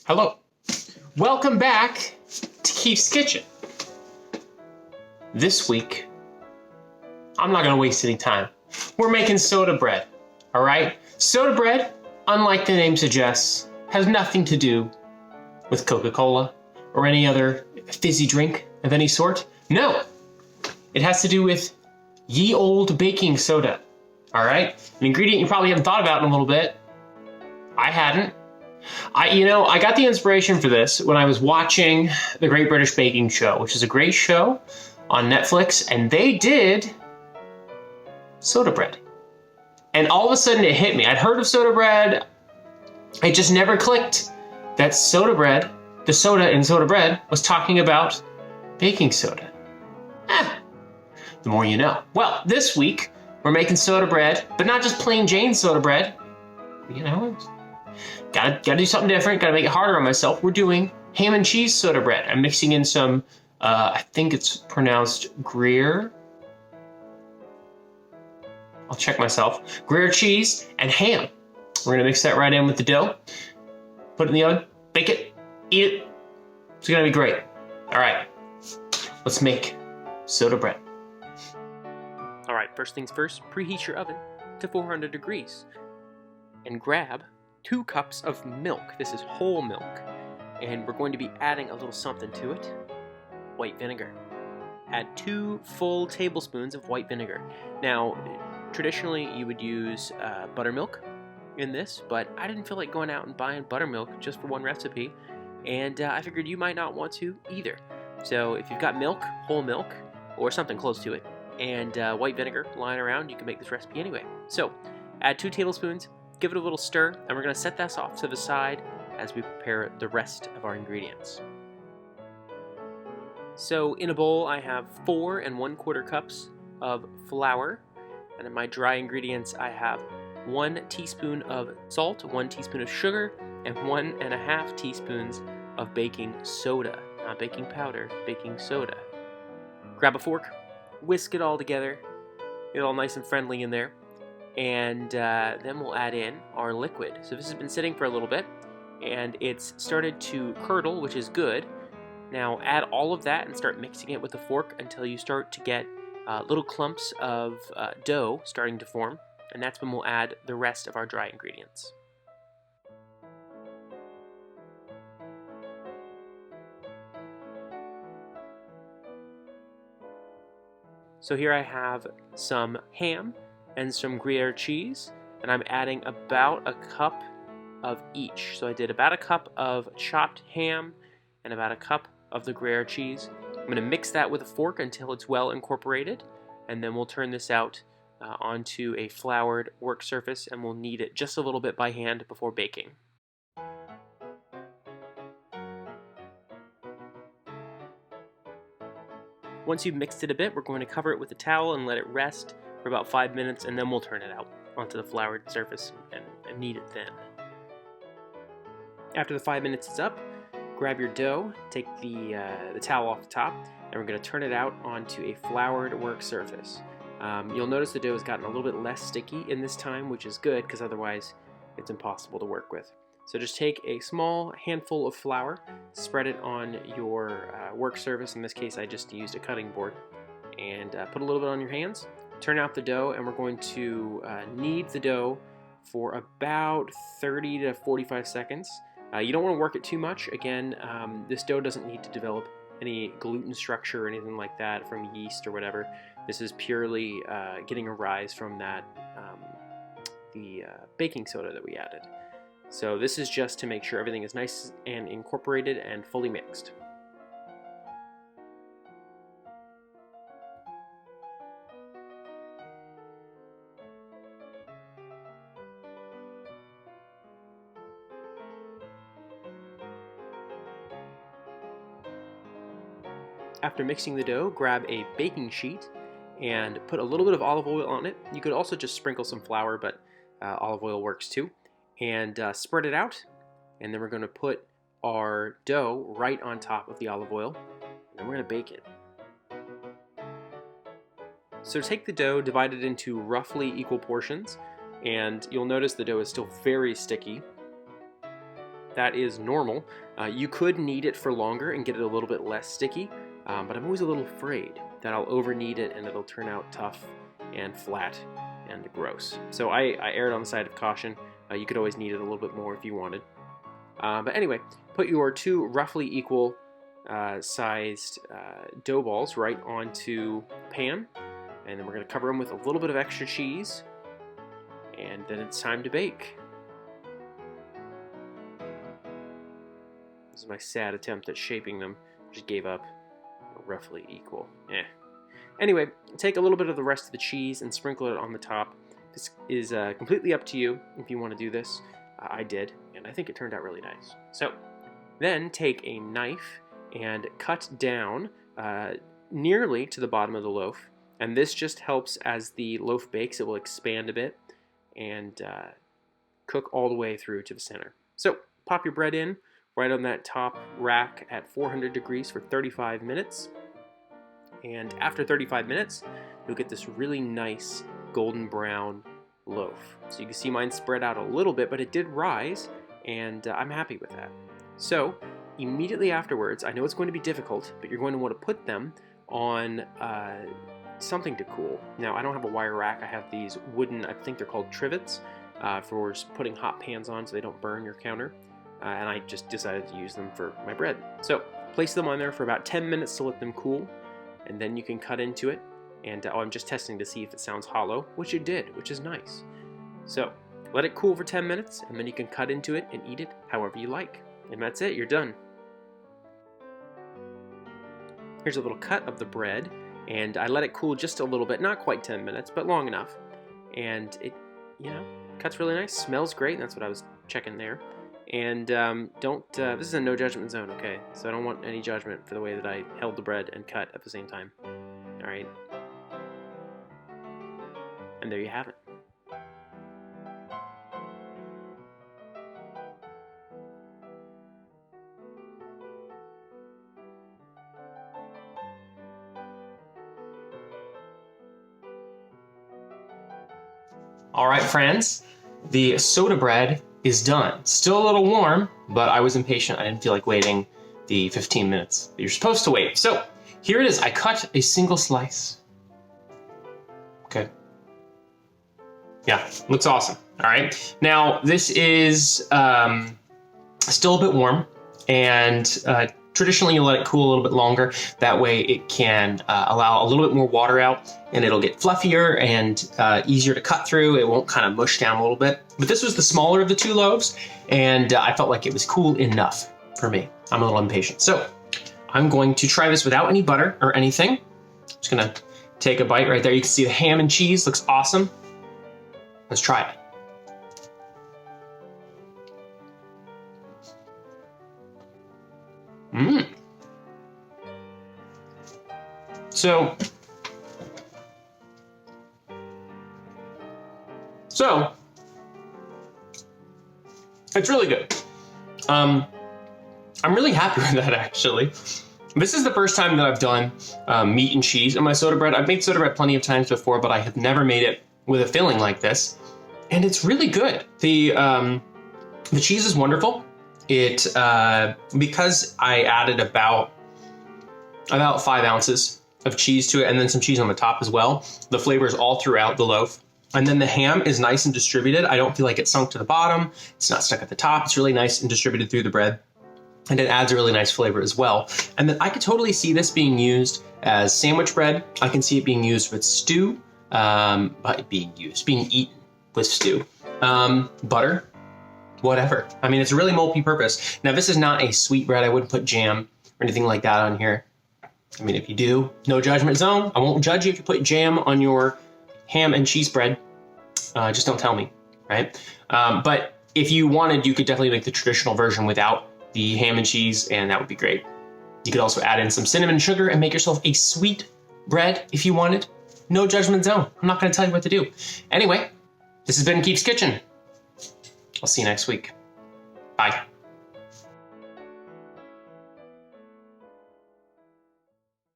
Hello. Welcome back to Keefe's Kitchen. This week, I'm not going to waste any time. We're making soda bread, all right? Soda bread, unlike the name suggests, has nothing to do with Coca-Cola or any other fizzy drink of any sort. No, it has to do with ye old baking soda, all right? An ingredient you probably haven't thought about in a little bit. I hadn't. I got the inspiration for this when I was watching the Great British Baking Show, which is a great show on Netflix, and they did soda bread. And all of a sudden it hit me. I'd heard of soda bread. It just never clicked that soda bread, the soda in soda bread, was talking about baking soda. The more you know. Well, this week we're making soda bread, but not just plain Jane soda bread. Gotta do something different, gotta make it harder on myself. We're doing ham and cheese soda bread. I'm mixing in some, I think it's pronounced Gruyere. I'll check myself. Gruyere cheese and ham. We're gonna mix that right in with the dough. Put it in the oven, bake it, eat it. It's gonna be great. All right, let's make soda bread. All right, first things first, preheat your oven to 400 degrees and grab 2 cups of milk. This is whole milk, and we're going to be adding a little something to it. White vinegar. Add 2 full tablespoons of white vinegar. Now, traditionally you would use buttermilk in this, but I didn't feel like going out and buying buttermilk just for one recipe, and I figured you might not want to either. So if you've got milk, whole milk, or something close to it, and white vinegar lying around, you can make this recipe anyway. So add 2 tablespoons, give it a little stir, and we're going to set this off to the side as we prepare the rest of our ingredients. So in a bowl I have 4 1/4 cups of flour, and in my dry ingredients I have 1 teaspoon of salt, 1 teaspoon of sugar, and 1.5 teaspoons of baking soda. Not baking powder, baking soda. Grab a fork, whisk it all together, get it all nice and friendly in there, and then we'll add in our liquid. So this has been sitting for a little bit, and it's started to curdle, which is good. Now add all of that and start mixing it with a fork until you start to get little clumps of dough starting to form, and that's when we'll add the rest of our dry ingredients. So here I have some ham and some Gruyere cheese, and I'm adding about a cup of each. So I did about a cup of chopped ham and about a cup of the Gruyere cheese. I'm going to mix that with a fork until it's well incorporated, and then we'll turn this out onto a floured work surface, and we'll knead it just a little bit by hand before baking. Once you've mixed it a bit, we're going to cover it with a towel and let it rest for about 5 minutes, and then we'll turn it out onto the floured surface and knead it then. After the 5 minutes is up, grab your dough, take the towel off the top, and we're going to turn it out onto a floured work surface. You'll notice the dough has gotten a little bit less sticky in this time, which is good because otherwise it's impossible to work with. So just take a small handful of flour, spread it on your work surface. In this case, I just used a cutting board, and put a little bit on your hands. Turn out the dough, and we're going to knead the dough for about 30 to 45 seconds. You don't want to work it too much. Again, this dough doesn't need to develop any gluten structure or anything like that from yeast or whatever. This is purely getting a rise from that the baking soda that we added. So this is just to make sure everything is nice and incorporated and fully mixed. After mixing the dough, grab a baking sheet and put a little bit of olive oil on it. You could also just sprinkle some flour, but olive oil works too. And spread it out, and then we're going to put our dough right on top of the olive oil, and then we're going to bake it. So take the dough, divide it into roughly equal portions, and you'll notice the dough is still very sticky. that is normal. You could knead it for longer and get it a little bit less sticky, but I'm always a little afraid that I'll over knead it and it'll turn out tough and flat and gross. So I erred on the side of caution. You could always knead it a little bit more if you wanted. But anyway, put your 2 roughly equal sized dough balls right onto the pan, and then we're going to cover them with a little bit of extra cheese, and then it's time to bake. This is my sad attempt at shaping them. Just gave up. Roughly equal. Anyway, take a little bit of the rest of the cheese and sprinkle it on the top. This is completely up to you if you want to do this. I did, and I think it turned out really nice. So then take a knife and cut down nearly to the bottom of the loaf, and this just helps as the loaf bakes. It will expand a bit and cook all the way through to the center. So pop your bread in right on that top rack at 400 degrees for 35 minutes. And after 35 minutes, you'll get this really nice golden brown loaf. So you can see mine spread out a little bit, but it did rise, and I'm happy with that. So immediately afterwards, I know it's going to be difficult, but you're going to want to put them on something to cool. Now, I don't have a wire rack. I have these wooden, I think they're called trivets, for putting hot pans on so they don't burn your counter. And I just decided to use them for my bread. So place them on there for about 10 minutes to let them cool, and then you can cut into it. And I'm just testing to see if it sounds hollow, which it did, which is nice. So let it cool for 10 minutes, and then you can cut into it and eat it however you like. And that's it, you're done. Here's a little cut of the bread, and I let it cool just a little bit, not quite 10 minutes, but long enough. And it, cuts really nice, smells great, and that's what I was checking there. And this is a no judgment zone, okay? So I don't want any judgment for the way that I held the bread and cut at the same time. All right. And there you have it. All right, friends, the soda bread is done. Still a little warm, but I was impatient. I didn't feel like waiting the 15 minutes that you're supposed to wait. So here it is. I cut a single slice. Okay. Yeah, looks awesome. All right. Now this is still a bit warm, and traditionally you let it cool a little bit longer. That way it can allow a little bit more water out, and it'll get fluffier and easier to cut through. It won't kind of mush down a little bit. But this was the smaller of the 2 loaves, and I felt like it was cool enough for me. I'm a little impatient. So I'm going to try this without any butter or anything. I'm just gonna take a bite right there. You can see the ham and cheese looks awesome. Let's try it. So it's really good. I'm really happy with that, actually. This is the first time that I've done meat and cheese in my soda bread. I've made soda bread plenty of times before, but I have never made it with a filling like this. And it's really good. The cheese is wonderful. It because I added about 5 ounces of cheese to it, and then some cheese on the top as well. The flavor is all throughout the loaf. And then the ham is nice and distributed. I don't feel like it's sunk to the bottom. It's not stuck at the top. It's really nice and distributed through the bread. And it adds a really nice flavor as well. And then I could totally see this being used as sandwich bread. I can see it being used with stew, being eaten with stew. Butter, whatever. I mean, it's really multi-purpose. Now, this is not a sweet bread. I wouldn't put jam or anything like that on here. I mean, if you do, no judgment zone. I won't judge you if you put jam on your ham and cheese bread. Just don't tell me, right? But if you wanted, you could definitely make the traditional version without the ham and cheese, and that would be great. You could also add in some cinnamon and sugar and make yourself a sweet bread if you wanted. No judgment zone. I'm not going to tell you what to do. Anyway, this has been Keefe's Kitchen. I'll see you next week. Bye.